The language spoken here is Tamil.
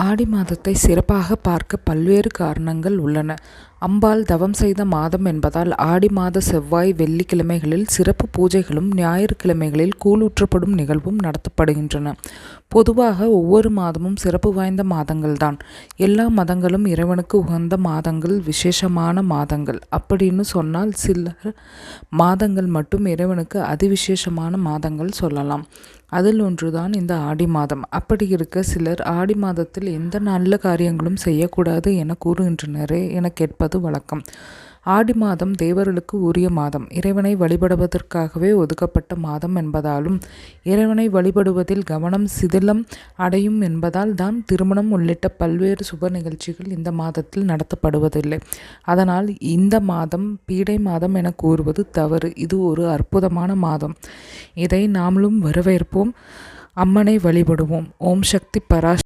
ஆடி மாதத்தை சிறப்பாக பார்க்க பல்வேறு காரணங்கள் உள்ளன. அம்பாள் தவம் செய்த மாதம் என்பதால் ஆடி மாத செவ்வாய் வெள்ளிக்கிழமைகளில் சிறப்பு பூஜைகளும் ஞாயிற்றுக்கிழமைகளில் கூழூற்றப்படும் நிகழ்வும் நடத்தப்படுகின்றன. பொதுவாக ஒவ்வொரு மாதமும் சிறப்பு வாய்ந்த மாதங்கள்தான். எல்லா மதங்களும் இறைவனுக்கு உகந்த மாதங்கள், விசேஷமான மாதங்கள் அப்படின்னு சொன்னால் சில மாதங்கள் மட்டும் இறைவனுக்கு அதிவிசேஷமான மாதங்கள் சொல்லலாம். அதில் ஒன்றுதான் இந்த ஆடி மாதம். அப்படி இருக்க சிலர் ஆடி மாதத்தில் எந்த நல்ல காரியங்களும் செய்யக்கூடாது என கூறுகின்றனரே என கேட்பது வழக்கம். ஆடி மாதம் தேவர்களுக்கு உரிய மாதம், இறைவனை வழிபடுவதற்காகவே ஒதுக்கப்பட்ட மாதம் என்பதாலும் இறைவனை வழிபடுவதில் கவனம் சிதிலம் அடையும் என்பதால் தான் திருமணம் உள்ளிட்ட பல்வேறு சுப நிகழ்ச்சிகள் இந்த மாதத்தில் நடத்தப்படுவதில்லை. அதனால் இந்த மாதம் பீடை மாதம் என கூறுவது தவறு. இது ஒரு அற்புதமான மாதம். இதை நாமளும் வரவேற்போம். அம்மனை வழிபடுவோம். ஓம் சக்தி பராசக்தி.